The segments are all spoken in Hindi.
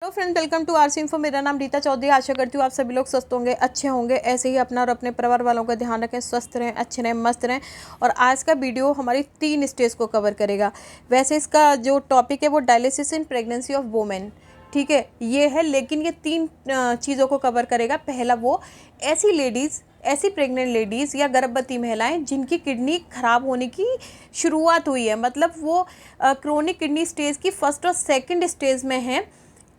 Hello friend, welcome to RC info. मेरा नाम रीता चौधरी। आशा करती हूँ आप सभी लोग स्वस्थ होंगे, अच्छे होंगे। ऐसे ही अपना और अपने परिवार वालों का ध्यान रखें, स्वस्थ रहें, अच्छे रहें, मस्त रहें। और आज का वीडियो हमारी 3 स्टेज को कवर करेगा। वैसे इसका जो टॉपिक है वो dialysis in pregnancy of women, ठीक है, ये है। लेकिन ये 3 चीज़ों को कवर करेगा। पहला वो ऐसी प्रेग्नेंट लेडीज़ या गर्भवती महिलाएं जिनकी किडनी खराब होने की शुरुआत हुई है, मतलब वो क्रोनिक किडनी स्टेज की फर्स्ट और सेकंड स्टेज में है,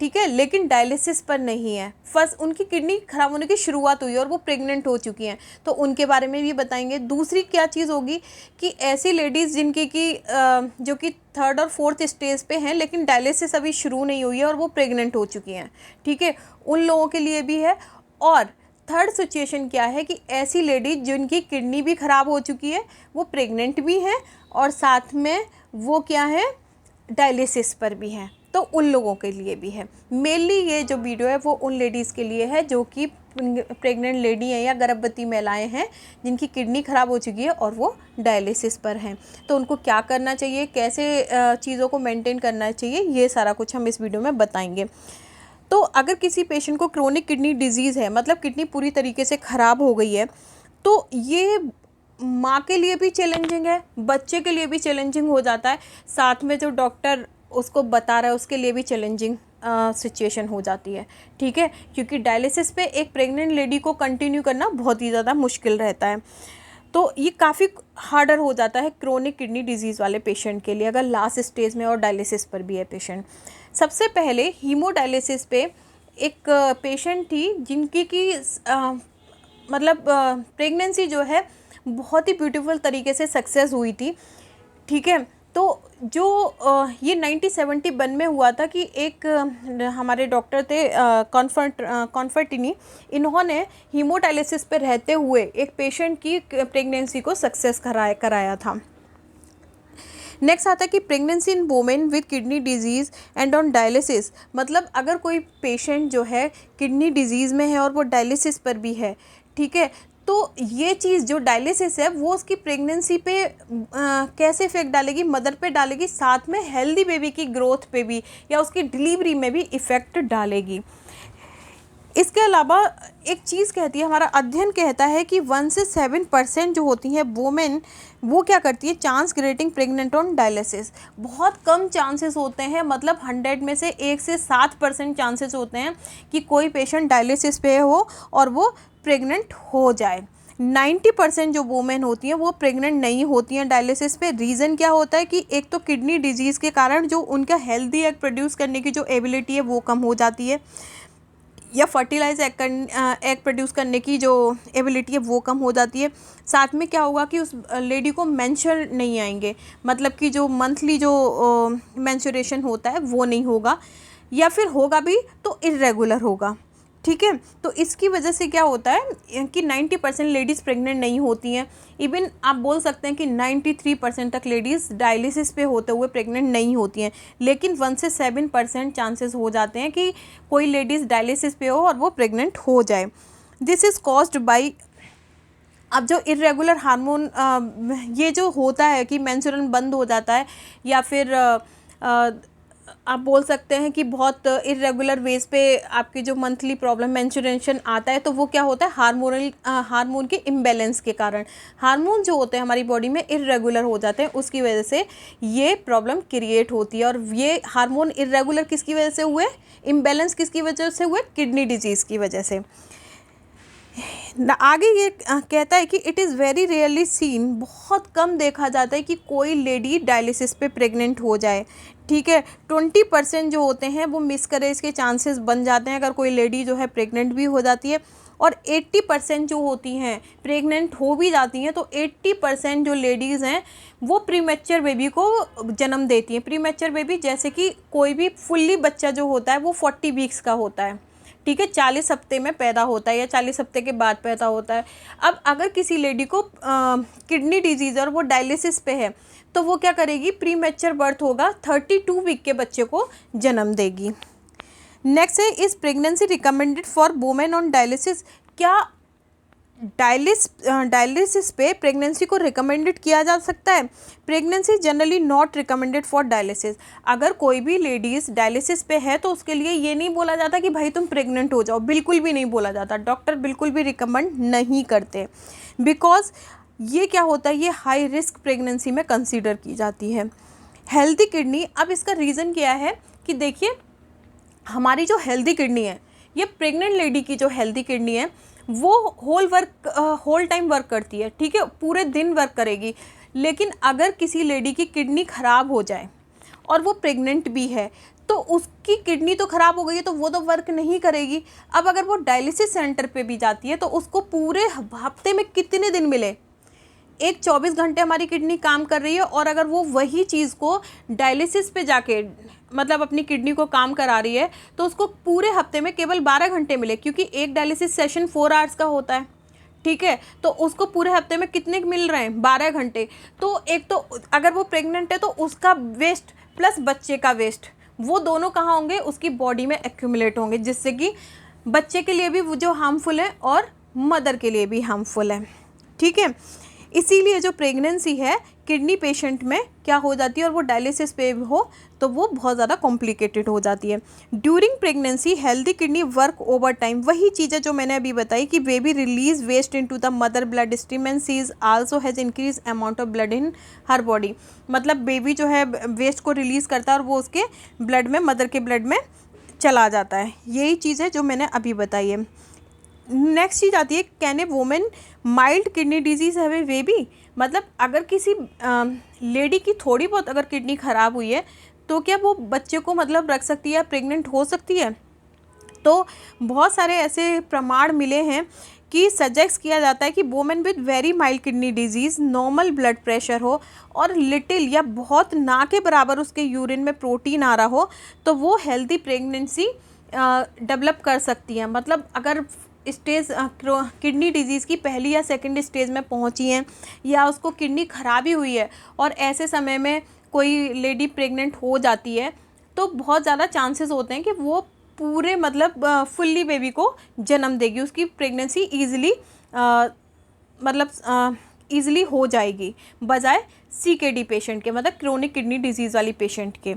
ठीक है, लेकिन डायलिसिस पर नहीं है। फर्स्ट उनकी किडनी खराब होने की शुरुआत हुई है और वो प्रेग्नेंट हो चुकी हैं, तो उनके बारे में भी बताएंगे। दूसरी क्या चीज़ होगी कि ऐसी लेडीज़ जिनकी की जो कि 3rd और 4th स्टेज पे हैं लेकिन डायलिसिस अभी शुरू नहीं हुई है और वो प्रेग्नेंट हो चुकी हैं, ठीक है, उन लोगों के लिए भी है। और थर्ड सिचुएशन क्या है कि ऐसी लेडीज जिनकी किडनी भी ख़राब हो चुकी है, वो प्रेग्नेंट भी हैं और साथ में वो क्या है, डायलिसिस पर भी हैं, तो उन लोगों के लिए भी है। मेनली ये जो वीडियो है वो उन लेडीज़ के लिए है जो कि प्रेग्नेंट लेडी हैं या गर्भवती महिलाएं हैं जिनकी किडनी ख़राब हो चुकी है और वो डायलिसिस पर हैं। तो उनको क्या करना चाहिए, कैसे चीज़ों को मेंटेन करना चाहिए, ये सारा कुछ हम इस वीडियो में बताएंगे। तो अगर किसी पेशेंट को क्रोनिक किडनी डिजीज़ है, मतलब किडनी पूरी तरीके से ख़राब हो गई है, तो ये माँ के लिए भी चैलेंजिंग है, बच्चे के लिए भी चैलेंजिंग हो जाता है, साथ में जो डॉक्टर उसको बता रहा है उसके लिए भी चैलेंजिंग सिचुएशन हो जाती है, ठीक है, क्योंकि डायलिसिस पे एक प्रेग्नेंट लेडी को कंटिन्यू करना बहुत ही ज़्यादा मुश्किल रहता है। तो ये काफ़ी हार्डर हो जाता है क्रोनिक किडनी डिजीज़ वाले पेशेंट के लिए, अगर लास्ट स्टेज में और डायलिसिस पर भी है पेशेंट। सबसे पहले हीमोडायलिसिस पे एक पेशेंट थी जिनकी की मतलब प्रेगनेंसी जो है बहुत ही ब्यूटीफुल तरीके से सक्सेस हुई थी, ठीक है। तो जो ये 1971 में हुआ था कि एक हमारे डॉक्टर थे कॉन्फर्टिनी, इन्होंने हीमोडायलिसिस पे रहते हुए एक पेशेंट की प्रेगनेंसी को सक्सेस कराया था। नेक्स्ट आता है कि pregnancy in women with kidney disease and on dialysis, मतलब अगर कोई पेशेंट जो है किडनी डिजीज़ में है और वो डायलिसिस पर भी है, ठीक है, तो ये चीज़ जो डायलिसिस है वो उसकी प्रेगनेंसी पे कैसे इफेक्ट डालेगी, मदर पे डालेगी, साथ में हेल्दी बेबी की ग्रोथ पे भी या उसकी डिलीवरी में भी इफ़ेक्ट डालेगी। इसके अलावा एक चीज़ कहती है, हमारा अध्ययन कहता है कि 1 से 7% जो होती हैं वुमेन, वो क्या करती है, chance getting pregnant on dialysis. बहुत कम चांसेस होते हैं, मतलब 100 में से 1 से 7% चांसेस होते हैं कि कोई पेशेंट डायलिसिस पे हो और वो प्रेग्नेंट हो जाए। 90% जो वुमेन होती हैं वो प्रेग्नेंट नहीं होती हैं डायलिसिस पे। रीज़न क्या होता है कि एक तो किडनी डिजीज़ के कारण जो उनका हेल्दी एग प्रोड्यूस करने की जो एबिलिटी है वो कम हो जाती है, या फर्टिलाइज एग प्रोड्यूस करने की जो एबिलिटी है वो कम हो जाती है। साथ में क्या होगा कि उस लेडी को मेंस्ट्रुअल नहीं आएंगे, मतलब कि जो मंथली जो मेंस्ट्रुएशन होता है वो नहीं होगा, या फिर होगा भी तो इर्रेगुलर होगा, ठीक है। तो इसकी वजह से क्या होता है कि 90% लेडीज़ प्रेग्नेंट नहीं होती हैं। इवन आप बोल सकते हैं कि 93% तक लेडीज़ डायलिसिस पे होते हुए प्रेग्नेंट नहीं होती हैं, लेकिन 1 से 7% चांसेस हो जाते हैं कि कोई लेडीज़ डायलिसिस पे हो और वो प्रेग्नेंट हो जाए। दिस इज़ कॉज्ड बाई, अब जो इरेगुलर हार्मोन ये जो होता है कि मेंस्ट्रुअल बंद हो जाता है, या फिर आप बोल सकते हैं कि बहुत इरेगुलर वेज पे आपकी जो मंथली प्रॉब्लम मेंस्ट्रुएशन आता है, तो वो क्या होता है, हार्मोन के इम्बैलेंस के कारण हार्मोन जो होते हैं हमारी बॉडी में इरेगुलर हो जाते हैं, उसकी वजह से ये प्रॉब्लम क्रिएट होती है। और ये हार्मोन इरेगुलर किसकी वजह से हुए, इम्बैलेंस किसकी वजह से हुए, किडनी डिजीज़ की वजह से। आगे ये कहता है कि it is very rarely scene, बहुत कम देखा जाता है कि कोई लेडी डायलिसिस पे प्रेग्नेंट हो जाए, ठीक है। 20% जो होते हैं वो मिसकैरेज के चांसेस बन जाते हैं अगर कोई लेडी जो है प्रेग्नेंट भी हो जाती है, और 80% जो होती हैं प्रेग्नेंट हो भी जाती हैं, तो 80% जो लेडीज़ हैं वो प्रीमेच्योर बेबी को जन्म देती हैं। प्रीमेच्योर बेबी जैसे कि कोई भी फुल्ली बच्चा जो होता है वो 40 वीक्स का होता है, ठीक है, 40 हफ्ते में पैदा होता है या 40 हफ्ते के बाद पैदा होता है। अब अगर किसी लेडी को किडनी डिजीज़ और वो डायलिसिस पे है, तो वो क्या करेगी, प्री मैच्योर बर्थ होगा, 32 वीक के बच्चे को जन्म देगी। नेक्स्ट है, is pregnancy recommended for women on dialysis, क्या डायलिसिस पे प्रेगनेंसी को रिकमेंडेड किया जा सकता है। Pregnancy generally not recommended for dialysis. अगर कोई भी लेडीज़ डायलिसिस पे है तो उसके लिए ये नहीं बोला जाता कि भाई तुम प्रेग्नेंट हो जाओ, बिल्कुल भी नहीं बोला जाता। डॉक्टर बिल्कुल भी रिकमेंड नहीं करते, बिकॉज ये क्या होता है, ये हाई रिस्क प्रेगनेंसी में कंसीडर की जाती है। हेल्दी किडनी, अब इसका रीज़न क्या है कि देखिए हमारी जो हेल्दी किडनी है, ये प्रेग्नेंट लेडी की जो हेल्दी किडनी है वो होल टाइम वर्क करती है, ठीक है, पूरे दिन वर्क करेगी। लेकिन अगर किसी लेडी की किडनी ख़राब हो जाए और वो प्रेग्नेंट भी है तो उसकी किडनी तो ख़राब हो गई है तो वो तो वर्क नहीं करेगी। अब अगर वो डायलिसिस सेंटर पे भी जाती है तो उसको पूरे हफ्ते में कितने दिन मिले, एक 24 घंटे हमारी किडनी काम कर रही है, और अगर वो वही चीज़ को डायलिसिस पे जाके मतलब अपनी किडनी को काम करा रही है तो उसको पूरे हफ्ते में केवल 12 घंटे मिले, क्योंकि एक डायलिसिस सेशन 4 आवर्स का होता है, ठीक है। तो उसको पूरे हफ्ते में कितने मिल रहे हैं, 12 घंटे। तो एक तो अगर वो प्रेग्नेंट है तो उसका वेस्ट प्लस बच्चे का वेस्ट, वो दोनों कहाँ होंगे, उसकी बॉडी में एक्यूमुलेट होंगे, जिससे कि बच्चे के लिए भी वो जो हार्मफुल है और मदर के लिए भी हार्मफुल है, ठीक है। इसीलिए जो प्रेगनेंसी है किडनी पेशेंट में क्या हो जाती है, और वो डायलिसिस पे हो तो वो बहुत ज़्यादा कॉम्प्लिकेटेड हो जाती है। During pregnancy healthy kidney work over time, वही चीज़ें जो मैंने अभी बताई कि baby release waste into the mother blood stream and she's also has increase amount of blood in her body. मतलब बेबी जो है वेस्ट को रिलीज़ करता है और वो उसके ब्लड में, मदर के ब्लड में चला जाता है। यही चीज़ है जो मैंने अभी बताई है। नेक्स्ट चीज़ आती है, can a women mild kidney disease have a baby. मतलब अगर किसी लेडी की थोड़ी बहुत अगर किडनी ख़राब हुई है तो क्या वो बच्चे को मतलब रख सकती है या प्रेग्नेंट हो सकती है। तो बहुत सारे ऐसे प्रमाण मिले हैं कि सजेस्ट किया जाता है कि women with very mild kidney disease, normal blood pressure हो और लिटिल या बहुत ना के बराबर उसके यूरिन में प्रोटीन आ रहा हो तो वो हेल्दी प्रेगनेंसी डेवलप कर सकती है। मतलब अगर स्टेज किडनी डिजीज़ की पहली या सेकंड स्टेज में पहुंची हैं या उसको किडनी खराबी हुई है और ऐसे समय में कोई लेडी प्रेग्नेंट हो जाती है तो बहुत ज़्यादा चांसेस होते हैं कि वो पूरे मतलब फुल्ली बेबी को जन्म देगी, उसकी प्रेगनेंसी ईज़िली मतलब ईज़िली हो जाएगी, बजाय CKD पेशेंट के, मतलब क्रोनिक किडनी डिजीज़ वाली पेशेंट के।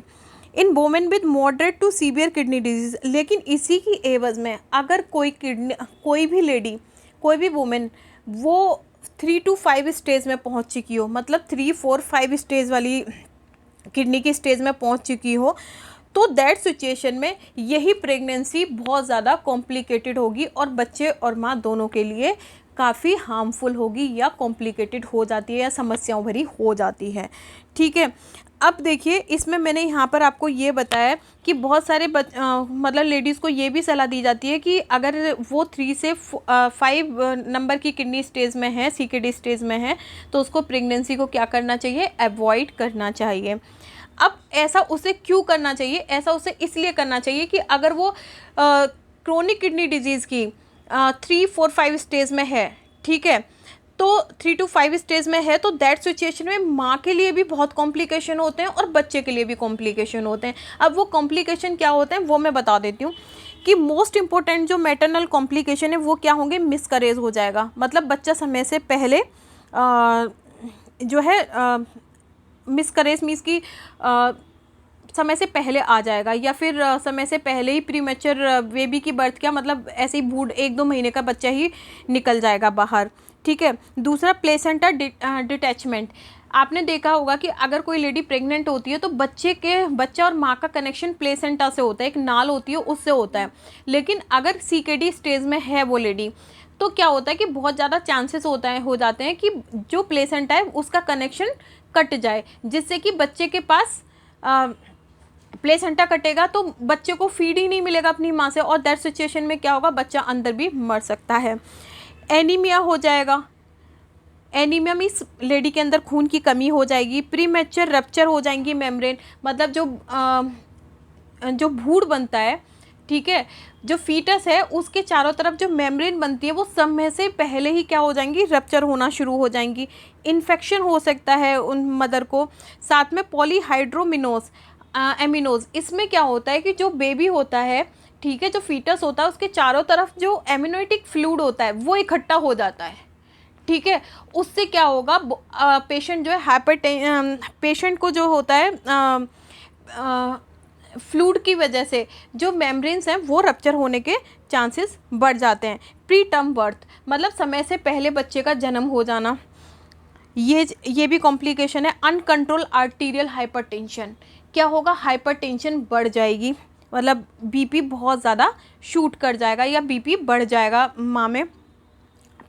In women with moderate to severe kidney disease, लेकिन इसी की एवज़ में अगर कोई भी लेडी, कोई भी वोमेन वो 3 to 5 स्टेज में पहुंच चुकी हो, मतलब 3, 4, 5 स्टेज वाली किडनी की स्टेज में पहुंच चुकी हो, तो दैट सिचुएशन में यही प्रेगनेंसी बहुत ज़्यादा कॉम्प्लिकेटेड होगी और बच्चे और माँ दोनों के लिए काफ़ी हार्मफुल होगी या कॉम्प्लिकेटेड हो जाती है या समस्याओं भरी हो जाती है, ठीक है। अब देखिए इसमें मैंने यहाँ पर आपको ये बताया कि बहुत सारे मतलब लेडीज़ को ये भी सलाह दी जाती है कि अगर वो 3 से 5 नंबर की किडनी स्टेज में है, CKD स्टेज में है, तो उसको प्रेगनेंसी को क्या करना चाहिए, अवॉइड करना चाहिए। अब ऐसा उसे क्यों करना चाहिए, ऐसा उसे इसलिए करना चाहिए कि अगर वो क्रोनिक किडनी डिजीज़ की 3, 4, 5 स्टेज में है, ठीक है, तो 3 to 5 स्टेज में है, तो दैट सिचुएशन में माँ के लिए भी बहुत कॉम्प्लिकेशन होते हैं और बच्चे के लिए भी कॉम्प्लिकेशन होते हैं। अब वो कॉम्प्लिकेशन क्या होते हैं वो मैं बता देती हूँ कि मोस्ट इम्पोर्टेंट जो मैटरनल कॉम्प्लिकेशन है वो क्या होंगे, मिसकैरेज हो जाएगा, मतलब बच्चा समय से पहले जो है मिसकैरेज मीन्स की समय से पहले आ जाएगा, या फिर समय से पहले ही प्रीमेच्योर बेबी की बर्थ, क्या मतलब ऐसे ही बूढ़ 1-2 महीने का बच्चा ही निकल जाएगा बाहर, ठीक है। दूसरा प्लेसेंटा डिटैचमेंट, आपने देखा होगा कि अगर कोई लेडी प्रेग्नेंट होती है तो बच्चा और माँ का कनेक्शन प्लेसेंटा से होता है, एक नाल होती है उससे होता है। लेकिन अगर CKD स्टेज में है वो लेडी तो क्या होता है कि बहुत ज़्यादा चांसेस हो जाते हैं कि जो प्लेसेंटा है उसका कनेक्शन कट जाए, जिससे कि बच्चे के पास प्लेसेंटा कटेगा तो बच्चे को फीड ही नहीं मिलेगा अपनी माँ से, और दैट सिचुएशन में क्या होगा, बच्चा अंदर भी मर सकता है। एनीमिया हो जाएगा, एनीमिया मीन्स लेडी के अंदर खून की कमी हो जाएगी। प्रीमेच्योर रप्चर हो जाएंगी मेम्ब्रेन, मतलब जो भूड़ बनता है, ठीक है, जो फीटस है उसके चारों तरफ जो मेम्ब्रेन बनती है वो समय से पहले ही क्या हो जाएंगी, रप्चर होना शुरू हो जाएंगी। इन्फेक्शन हो सकता है उन मदर को। साथ में पॉलीहाइड्रोमिनोज एमिनोज, इसमें क्या होता है कि जो बेबी होता है, ठीक है, जो फीटस होता है उसके चारों तरफ जो एमिनोटिक फ्लूइड होता है वो इकट्ठा हो जाता है, ठीक है। उससे क्या होगा, पेशेंट जो है पेशेंट को जो होता है फ्लूइड की वजह से जो मेम्ब्रेन्स हैं वो रप्चर होने के चांसेस बढ़ जाते हैं। प्री टर्म बर्थ मतलब समय से पहले बच्चे का जन्म हो जाना, ये भी कॉम्प्लिकेशन है। अनकंट्रोल आर्टीरियल हाइपरटेंशन, क्या होगा, हाइपरटेंशन बढ़ जाएगी, मतलब बीपी बहुत ज़्यादा शूट कर जाएगा या बीपी बढ़ जाएगा माँ में।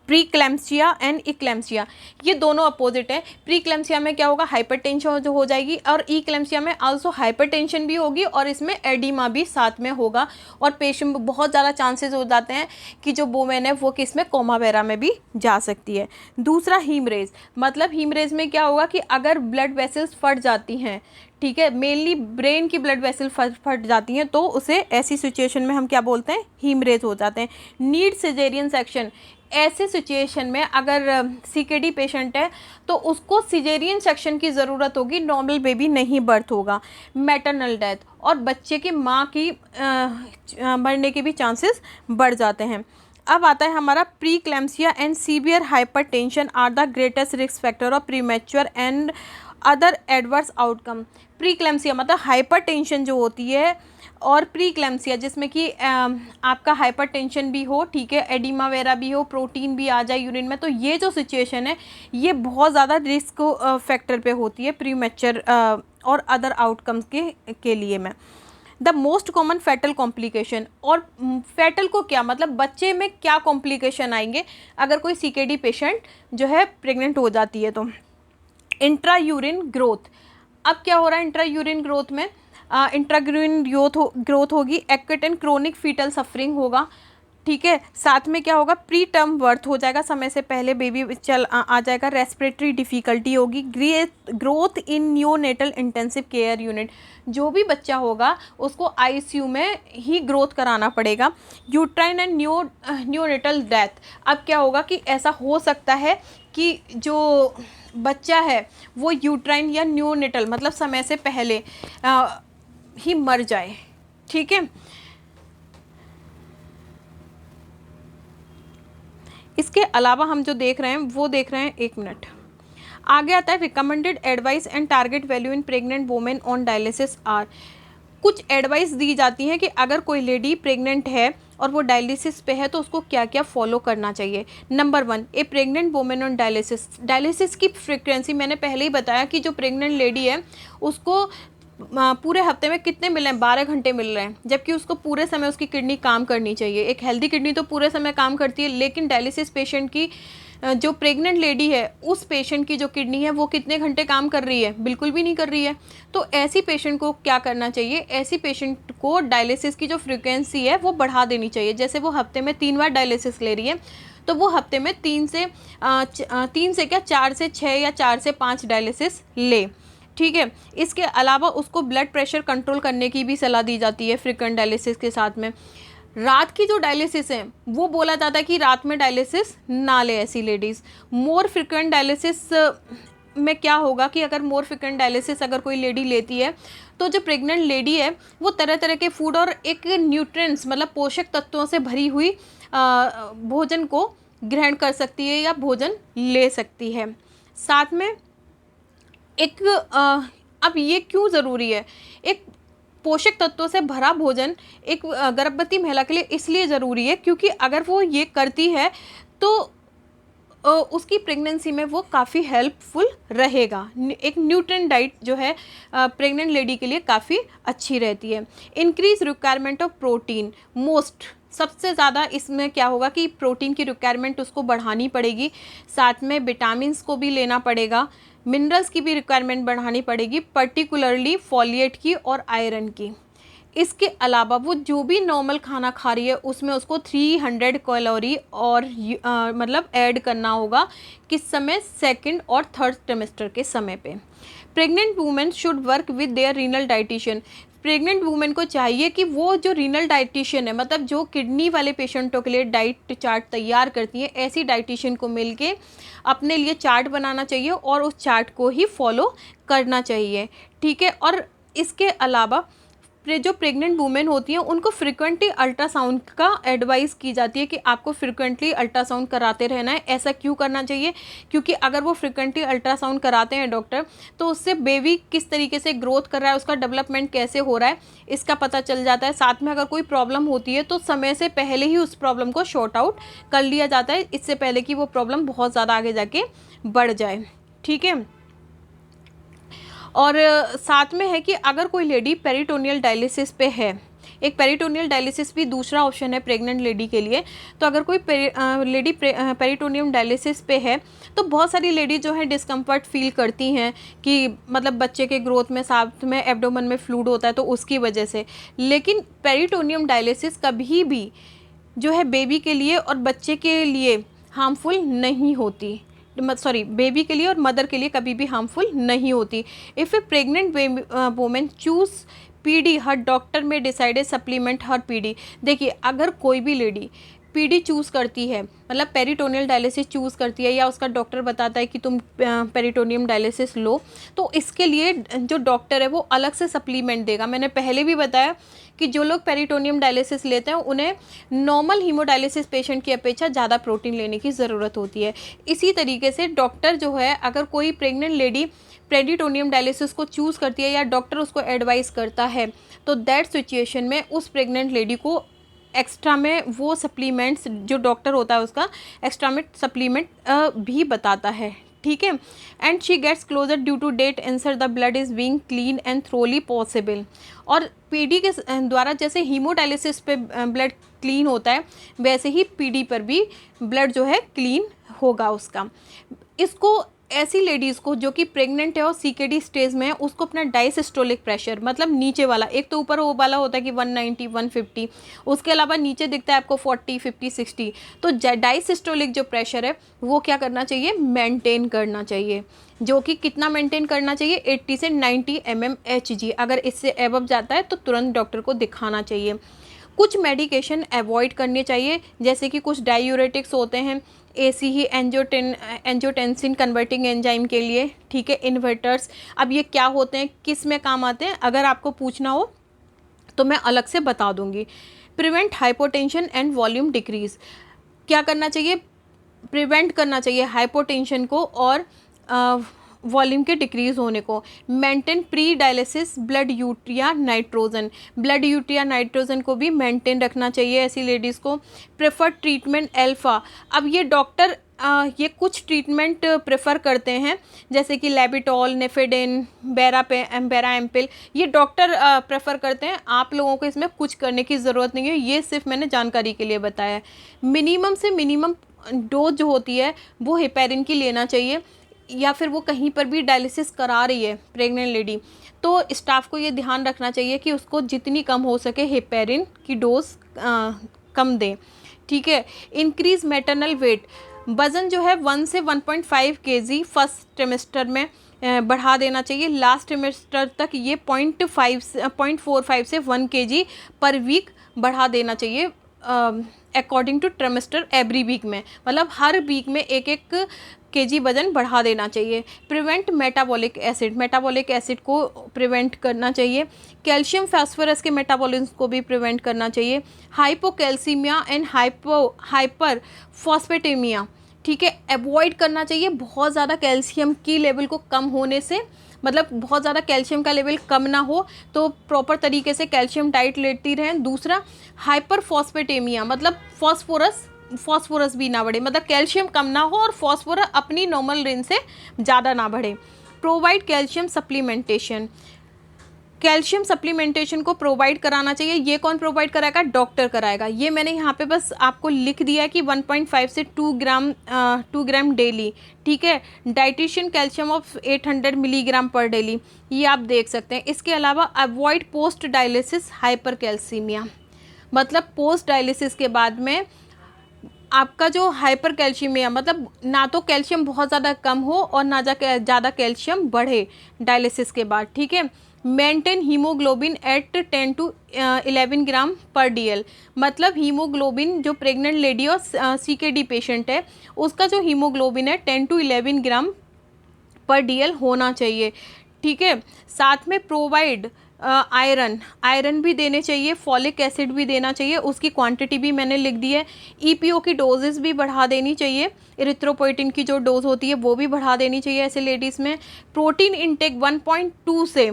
प्रीक्लैम्सिया एंड इक्लैम्सिया, ये दोनों अपोजिट है। प्रीक्लैम्सिया में क्या होगा, हाइपरटेंशन जो हो जाएगी, और इक्लैम्सिया में आल्सो हाइपरटेंशन भी होगी और इसमें एडिमा भी साथ में होगा, और पेशेंट बहुत ज़्यादा चांसेस हो जाते हैं कि जो वोमेन है वो किस में, कोमा वगैरह में भी जा सकती है। दूसरा हीमरेज, मतलब हीमरेज में क्या होगा कि अगर ब्लड वेसल्स फट जाती हैं, ठीक है, मेनली ब्रेन की ब्लड वेसल फट जाती हैं, तो उसे ऐसी सिचुएशन में हम क्या बोलते हैं, हीमरेज हो जाते हैं। नीड सिजेरियन सेक्शन, ऐसे सिचुएशन में अगर सीकेडी पेशेंट है तो उसको सिजेरियन सेक्शन की ज़रूरत होगी, नॉर्मल बेबी नहीं बर्थ होगा। मैटरनल डेथ, और बच्चे की माँ की मरने के भी चांसेस बढ़ जाते हैं। अब आता है हमारा preeclampsia and severe hypertension are the greatest risk factor of premature and other adverse outcome. Preeclampsia मतलब हाइपरटेंशन जो होती है, और प्रीक्लैम्सिया जिसमें कि आपका हाइपरटेंशन भी हो, ठीक है, एडिमा वगैरह भी हो, प्रोटीन भी आ जाए यूरिन में, तो ये जो सिचुएशन है ये बहुत ज़्यादा रिस्क फैक्टर पे होती है प्रीमेच्योर और अदर आउटकम्स के लिए में। The most common fatal complication, और फैटल को क्या मतलब बच्चे में क्या कॉम्प्लिकेशन आएंगे अगर कोई सीकेडी पेशेंट जो है प्रेग्नेंट हो जाती है तो। इंट्रा यूरिन ग्रोथ, अब क्या हो रहा है इंट्रा यूरिन ग्रोथ में, इंट्राग्रीन ग्रोथ होगी, acute and chronic fetal suffering होगा, ठीक है। साथ में क्या होगा, प्री टर्म बर्थ हो जाएगा, समय से पहले बेबी आ जाएगा, रेस्पिरेटरी डिफ़िकल्टी होगी, growth in neonatal intensive care unit, जो भी बच्चा होगा उसको आईसीयू में ही ग्रोथ कराना पड़ेगा। यूट्राइन एंड न्यूनेटल डेथ, अब क्या होगा कि ऐसा हो सकता है कि जो बच्चा है वो यूट्राइन या न्यूनेटल मतलब समय से पहले ही मर जाए, ठीक है। इसके अलावा हम जो देख रहे हैं वो देख रहे हैं, एक मिनट आगे आता है, recommended advice and target value in pregnant women on dialysis are. कुछ एडवाइस दी जाती है कि अगर कोई लेडी प्रेग्नेंट है और वो डायलिसिस पे है तो उसको क्या क्या फॉलो करना चाहिए। Number 1, A pregnant women on dialysis, dialysis की फ्रिक्वेंसी मैंने पहले ही बताया कि जो प्रेग्नेंट लेडी है उसको पूरे हफ्ते में कितने मिल रहे हैं, 12 घंटे मिल रहे हैं, जबकि उसको पूरे समय उसकी किडनी काम करनी चाहिए। एक हेल्दी किडनी तो पूरे समय काम करती है, लेकिन डायलिसिस पेशेंट की जो प्रेग्नेंट लेडी है उस पेशेंट की जो किडनी है वो कितने घंटे काम कर रही है, बिल्कुल भी नहीं कर रही है। तो ऐसी पेशेंट को क्या करना चाहिए, ऐसी पेशेंट को डायलिसिस की जो फ्रिक्वेंसी है वो बढ़ा देनी चाहिए। जैसे वो हफ्ते में 3 बार डायलिसिस ले रही है तो वो हफ्ते में 3 से 4 से 6 या 4 से 5 डायलिसिस ले, ठीक है। इसके अलावा उसको ब्लड प्रेशर कंट्रोल करने की भी सलाह दी जाती है फ्रीक्वेंट डायलिसिस के साथ में। रात की जो डायलिसिस है वो बोला जाता है कि रात में डायलिसिस ना ले ऐसी लेडीज़। मोर फ्रीक्वेंट डायलिसिस में क्या होगा कि अगर मोर फ्रीक्वेंट डायलिसिस अगर कोई लेडी लेती है तो जो प्रेग्नेंट लेडी है वो तरह तरह के फूड और एक न्यूट्रिएंट्स मतलब पोषक तत्वों से भरी हुई भोजन को ग्रहण कर सकती है या भोजन ले सकती है। साथ में एक अब ये क्यों ज़रूरी है, एक पोषक तत्वों से भरा भोजन एक गर्भवती महिला के लिए इसलिए ज़रूरी है क्योंकि अगर वो ये करती है तो उसकी प्रेगनेंसी में वो काफ़ी हेल्पफुल रहेगा। एक न्यूट्रिएंट डाइट जो है प्रेग्नेंट लेडी के लिए काफ़ी अच्छी रहती है। इंक्रीज रिक्वायरमेंट ऑफ प्रोटीन, सबसे ज़्यादा इसमें क्या होगा कि प्रोटीन की रिक्वायरमेंट उसको बढ़ानी पड़ेगी, साथ में विटामिन्स को भी लेना पड़ेगा, मिनरल्स की भी रिक्वायरमेंट बढ़ानी पड़ेगी, पर्टिकुलरली फॉलिएट की और आयरन की। इसके अलावा वो जो भी नॉर्मल खाना खा रही है उसमें उसको 300 कैलोरी और मतलब ऐड करना होगा, किस समय, 2nd और 3rd ट्रिमेस्टर के समय पे। Pregnant women should work with their renal dietitian, pregnant women को चाहिए कि वो जो रीनल डाइटिशियन है मतलब जो किडनी वाले पेशेंटों के लिए डाइट चार्ट तैयार करती है, ऐसी डाइटिशियन को मिलके अपने लिए चार्ट बनाना चाहिए और उस चार्ट को ही फॉलो करना चाहिए, ठीक है। और इसके अलावा जो प्रेग्नेंट वुमेन होती हैं उनको फ्रिक्वेंटली अल्ट्रासाउंड का एडवाइस की जाती है कि आपको फ्रिक्वेंटली अल्ट्रासाउंड कराते रहना है। ऐसा क्यों करना चाहिए? क्योंकि अगर वो फ्रिक्वेंटली अल्ट्रासाउंड कराते हैं डॉक्टर, तो उससे बेबी किस तरीके से ग्रोथ कर रहा है, उसका डेवलपमेंट कैसे हो रहा है, इसका पता चल जाता है। साथ में अगर कोई प्रॉब्लम होती है तो समय से पहले ही उस प्रॉब्लम को शॉर्ट आउट कर लिया जाता है, इससे पहले कि वो प्रॉब्लम बहुत ज़्यादा आगे जाके बढ़ जाए। ठीक है। और साथ में है कि अगर कोई लेडी पेरिटोनियल डायलिसिस पे है, एक पेरिटोनियल डायलिसिस भी दूसरा ऑप्शन है प्रेग्नेंट लेडी के लिए। तो अगर कोई लेडी पेरिटोनियम डायलिसिस पे है तो बहुत सारी लेडी जो है डिस्कम्फर्ट फील करती हैं कि मतलब बच्चे के ग्रोथ में, साथ में एब्डोमेन में फ्लूइड होता है तो उसकी वजह से। लेकिन पेरिटोनियम डायलिसिस कभी भी जो है बेबी के लिए और बच्चे के लिए हार्मफुल नहीं होती, सॉरी बेबी के लिए और मदर के लिए कभी भी हार्मफुल नहीं होती। If A pregnant women choose PD, her doctor में डिसाइडेड सप्लीमेंट हर पीडी। देखिए, अगर कोई भी लेडी पीडी चूज़ करती है, मतलब पेरिटोनियल डायलिसिस चूज़ करती है, या उसका डॉक्टर बताता है कि तुम पेरिटोनियम डायलिसिस लो, तो इसके लिए जो डॉक्टर है वो अलग से सप्लीमेंट देगा। मैंने पहले भी बताया कि जो लोग पेरिटोनियम डायलिसिस लेते हैं उन्हें नॉर्मल हीमोडायलिसिस पेशेंट की अपेक्षा ज़्यादा प्रोटीन लेने की ज़रूरत होती है। इसी तरीके से डॉक्टर जो है, अगर कोई प्रेग्नेंट लेडी पेरिटोनियम डायलिसिस को चूज़ करती है या डॉक्टर उसको एडवाइस करता है, तो दैट सिचुएशन में उस प्रेग्नेंट लेडी को एक्स्ट्रा में वो सप्लीमेंट्स जो डॉक्टर होता है उसका एक्स्ट्रा में सप्लीमेंट भी बताता है। ठीक है। And she gets closer due to date answer the blood is being clean and thoroughly possible. और पीडी के द्वारा जैसे हीमोडायलिसिस पे ब्लड क्लीन होता है, वैसे ही पीडी पर भी ब्लड जो है क्लीन होगा उसका। इसको ऐसी लेडीज़ को जो कि प्रेग्नेंट है और सीकेडी स्टेज में है, उसको अपना डायसिस्टोलिक प्रेशर, मतलब नीचे वाला, एक तो ऊपर वो वाला होता है कि 190 150, उसके अलावा नीचे दिखता है आपको 40 50 60, तो डायसिस्टोलिक जो प्रेशर है वो क्या करना चाहिए? मेंटेन करना चाहिए। जो कि कितना मेंटेन करना चाहिए? 80 से 90 mmHg। अगर इससे एबव जाता है तो तुरंत डॉक्टर को दिखाना चाहिए। कुछ मेडिकेशन अवॉइड करनी चाहिए, जैसे कि कुछ डायूरेटिक्स होते हैं, एसी ही एंजियोटेंसिन कन्वर्टिंग एंजाइम के लिए। ठीक है। इन्वर्टर्स, अब ये क्या होते हैं, किस में काम आते हैं, अगर आपको पूछना हो तो मैं अलग से बता दूंगी। Prevent hypotension and volume decrease, क्या करना चाहिए? प्रिवेंट करना चाहिए हाइपोटेंशन को और वॉल्यूम के डिक्रीज होने को। Maintain pre dialysis blood urea nitrogen, blood urea nitrogen को भी मेंटेन रखना चाहिए ऐसी लेडीज़ को। प्रेफर ट्रीटमेंट अल्फा, अब ये डॉक्टर ये कुछ ट्रीटमेंट प्रेफर करते हैं, जैसे कि लेबिटॉल, नेफेडेन, बेरा एम्पिल, ये डॉक्टर प्रेफर करते हैं। आप लोगों को इसमें कुछ करने की ज़रूरत नहीं है, ये सिर्फ मैंने जानकारी के लिए बताया है। मिनिमम से मिनिमम डोज जो होती है वो हेपेरिन की लेना चाहिए, या फिर वो कहीं पर भी डायलिसिस करा रही है प्रेग्नेंट लेडी, तो स्टाफ को ये ध्यान रखना चाहिए कि उसको जितनी कम हो सके हेपेरिन की डोज कम दें। ठीक है। इंक्रीज मैटरनल वेट, वज़न जो है 1 से 1.5 kg फर्स्ट ट्रिमेस्टर में बढ़ा देना चाहिए। लास्ट ट्रिमेस्टर तक ये 0.45 से 1 kg पर वीक बढ़ा देना चाहिए, according to trimester every week में, मतलब हर वीक में 1-1 kg वजन बढ़ा देना चाहिए। Prevent metabolic acid, metabolic acid को प्रिवेंट करना चाहिए। कैल्शियम फास्फोरस के मेटाबॉलिज्म को भी प्रिवेंट करना चाहिए। हाइपोकैल्सीमिया एंड हाइपर फॉस्फेटेमिया, ठीक है, अवॉइड करना चाहिए बहुत ज़्यादा कैल्शियम की लेवल को कम होने से, मतलब बहुत ज़्यादा कैल्शियम का लेवल कम ना हो, तो प्रॉपर तरीके से कैल्शियम डाइट लेती रहें। दूसरा हाइपर फॉस्फेटेमिया, मतलब फॉस्फोरस भी ना बढ़े, मतलब कैल्शियम कम ना हो और फॉस्फोरस अपनी नॉर्मल रेंज से ज़्यादा ना बढ़े। Provide calcium supplementation, calcium supplementation को प्रोवाइड कराना चाहिए। ये कौन प्रोवाइड कराएगा? डॉक्टर कराएगा। ये मैंने यहाँ पे बस आपको लिख दिया कि 1.5 से 2 ग्राम डेली। ठीक है। डाइटिशियन कैल्शियम ऑफ 800 मिलीग्राम पर डेली, ये आप देख सकते हैं। इसके अलावा avoid post dialysis hyper calcaemia, मतलब पोस्ट डायलिसिस के बाद में आपका जो हाइपर कैल्शियमिया, मतलब ना तो कैल्शियम बहुत ज़्यादा कम हो और ना ज़्यादा कैल्शियम बढ़े डायलिसिस के बाद। ठीक है। मेंटेन हीमोग्लोबिन एट 10 to 11 ग्राम पर DL, मतलब हीमोग्लोबिन जो प्रेग्नेंट लेडी और CKD पेशेंट है उसका जो हीमोग्लोबिन है 10 to 11 ग्राम पर DL होना चाहिए। ठीक है। साथ में प्रोवाइड आयरन भी देने चाहिए, फॉलिक एसिड भी देना चाहिए, उसकी क्वांटिटी भी मैंने लिख दी है। ईपीओ की डोजेस भी बढ़ा देनी चाहिए, इरिथ्रोपोइटिन की जो डोज होती है वो भी बढ़ा देनी चाहिए ऐसे लेडीज़ में। प्रोटीन इनटेक 1.2 से,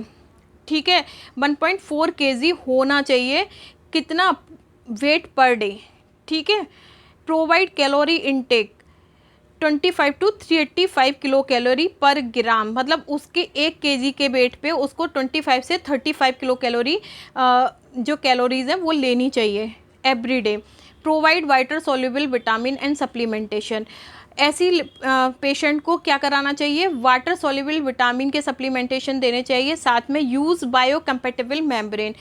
ठीक है, 1.4 kg होना चाहिए, कितना वेट पर डे, ठीक है। Provide calorie intake 25 to 385 kilo calorie पर ग्राम, मतलब उसके 1 kg के वेट पे उसको 25 से 35 किलो कैलोरी जो कैलोरीज हैं वो लेनी चाहिए every day. Provide water soluble vitamin and supplementation, ऐसी पेशेंट को क्या कराना चाहिए, वाटर सॉल्युबल विटामिन के सप्लीमेंटेशन देने चाहिए। साथ में यूज़ बायो कंपेटेबल मेम्ब्रेन,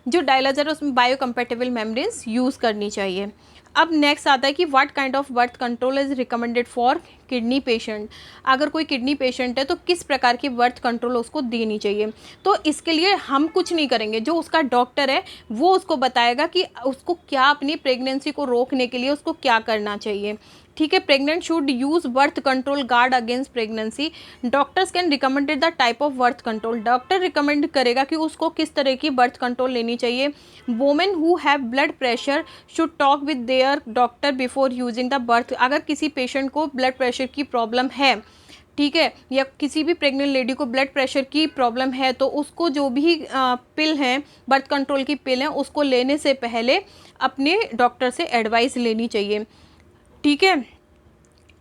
जो डायलाइजर है उसमें बायो कंपेटेबल मेम्ब्रेन्स यूज़ करनी चाहिए। अब नेक्स्ट आता है कि what kind of birth control is recommended for kidney patient. अगर कोई किडनी पेशेंट है तो किस प्रकार की बर्थ कंट्रोल उसको देनी चाहिए। तो इसके लिए हम कुछ नहीं करेंगे, जो उसका डॉक्टर है वो उसको बताएगा कि उसको क्या अपनी प्रेगनेंसी को रोकने के लिए उसको क्या करना चाहिए, ठीक है। Pregnant should use birth control guard against pregnancy. Doctors can recommended the type of birth control, doctor recommend करेगा कि उसको किस तरह की बर्थ कंट्रोल लेनी चाहिए। Women who have blood pressure should talk with their doctor before using the birth. अगर किसी पेशेंट को ब्लड प्रेशर की प्रॉब्लम है, ठीक है, या किसी भी प्रेग्नेंट लेडी को ब्लड प्रेशर की प्रॉब्लम है, तो उसको जो भी पिल हैं, बर्थ कंट्रोल की पिल हैं, उसको लेने से पहले अपने डॉक्टर से एडवाइस लेनी चाहिए, ठीक है।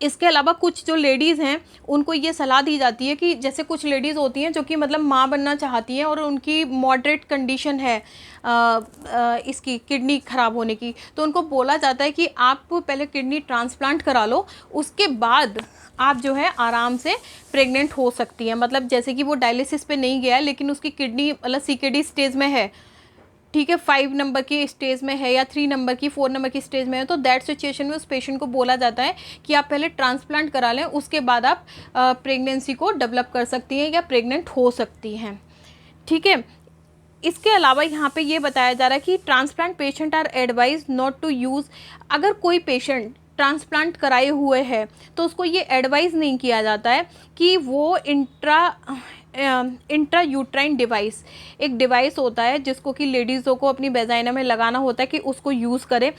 इसके अलावा कुछ जो लेडीज़ हैं उनको ये सलाह दी जाती है कि जैसे कुछ लेडीज़ होती हैं जो कि मतलब माँ बनना चाहती हैं और उनकी मॉडरेट कंडीशन है इसकी किडनी ख़राब होने की, तो उनको बोला जाता है कि आप पहले किडनी ट्रांसप्लांट करा लो, उसके बाद आप जो है आराम से प्रेग्नेंट हो सकती हैं। मतलब जैसे कि वो डायलिसिस पे नहीं गया है लेकिन उसकी किडनी मतलब सीकेडी स्टेज में है, ठीक है, 5 नंबर की स्टेज में है या 3 नंबर की 4 नंबर की स्टेज में है, तो दैट सिचुएशन में उस पेशेंट को बोला जाता है कि आप पहले ट्रांसप्लांट करा लें, उसके बाद आप प्रेगनेंसी को डेवलप कर सकती हैं या प्रेग्नेंट हो सकती हैं, ठीक है। इसके अलावा यहाँ पे ये बताया जा रहा है कि transplant patient are advise not to use. अगर कोई पेशेंट ट्रांसप्लांट कराए हुए है तो उसको ये एडवाइस नहीं किया जाता है कि वो इंट्रा यूट्राइन डिवाइस, एक डिवाइस होता है जिसको कि लेडीज़ों को अपनी वेजाइना में लगाना होता है कि उसको यूज़ करें,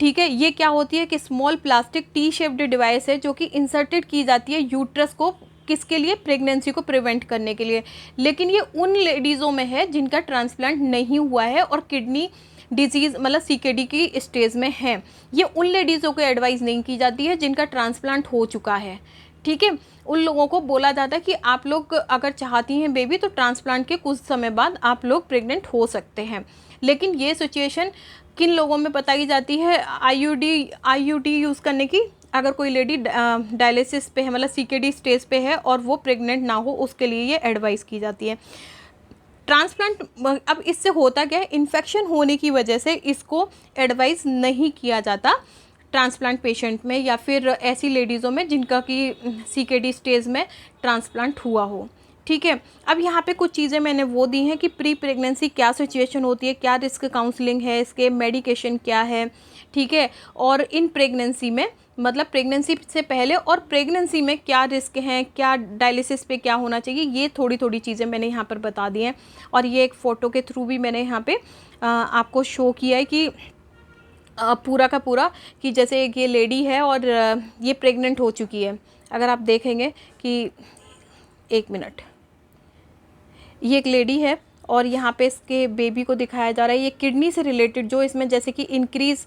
ठीक है। ये क्या होती है कि small plastic T shaped device है जो कि इंसर्टेड की जाती है यूट्रस को, किसके लिए, प्रेगनेंसी को प्रिवेंट करने के लिए। लेकिन ये उन लेडीज़ों में है जिनका ट्रांसप्लांट नहीं हुआ है और किडनी डिजीज़ मतलब सीकेडी की स्टेज में है। ये उन लेडीज़ों को एडवाइस नहीं की जाती है जिनका ट्रांसप्लांट हो चुका है, ठीक है। उन लोगों को बोला जाता है कि आप लोग अगर चाहती हैं बेबी तो ट्रांसप्लांट के कुछ समय बाद आप लोग प्रेग्नेंट हो सकते हैं। लेकिन ये सिचुएशन किन लोगों में बताई जाती है, आईयूडी यूज़ करने की, अगर कोई लेडी डायलिसिस पे है मतलब सीकेडी स्टेज पे है और वो प्रेग्नेंट ना हो, उसके लिए ये एडवाइस की जाती है। ट्रांसप्लांट अब इससे होता क्या है, इन्फेक्शन होने की वजह से इसको एडवाइस नहीं किया जाता ट्रांसप्लांट पेशेंट में या फिर ऐसी लेडीज़ों में जिनका कि सीकेडी स्टेज में ट्रांसप्लांट हुआ हो, ठीक है। अब यहाँ पे कुछ चीज़ें मैंने वो दी हैं कि प्री प्रेगनेंसी क्या सिचुएशन होती है, क्या रिस्क काउंसलिंग है, इसके मेडिकेशन क्या है, ठीक है। और इन प्रेगनेंसी में मतलब प्रेगनेंसी से पहले और प्रेगनेंसी में क्या रिस्क हैं, क्या डायलिसिस पे क्या होना चाहिए, ये थोड़ी थोड़ी चीज़ें मैंने यहाँ पर बता दी हैं। और ये एक फ़ोटो के थ्रू भी मैंने यहाँ पे आपको शो किया है कि पूरा का पूरा कि जैसे एक ये लेडी है और ये प्रेग्नेंट हो चुकी है। अगर आप देखेंगे कि 1 मिनट, ये एक लेडी है और यहाँ पे इसके बेबी को दिखाया जा रहा है। ये किडनी से रिलेटेड जो इसमें जैसे कि increase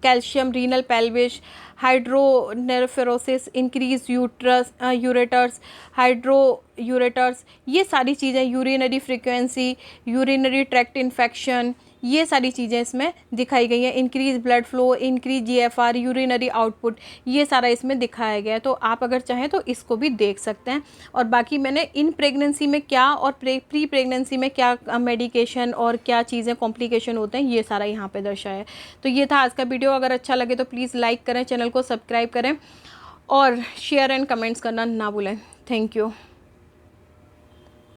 calcium, renal pelvis, hydronephrosis, increase ureters, hydroureters, ये सारी चीज़ें, urinary frequency, urinary tract infection, ये सारी चीज़ें इसमें दिखाई गई हैं। Increase blood flow, increase GFR, urinary output, ये सारा इसमें दिखाया गया है। तो आप अगर चाहें तो इसको भी देख सकते हैं। और बाकी मैंने इन प्रेगनेंसी में क्या और प्री प्रेगनेंसी में क्या मेडिकेशन और क्या चीज़ें कॉम्प्लिकेशन होते हैं, ये सारा यहाँ पे दर्शाया है। तो ये था आज का वीडियो। अगर अच्छा लगे तो प्लीज़ लाइक करें, चैनल को सब्सक्राइब करें और शेयर एंड कमेंट्स करना ना भूलें। Thank you.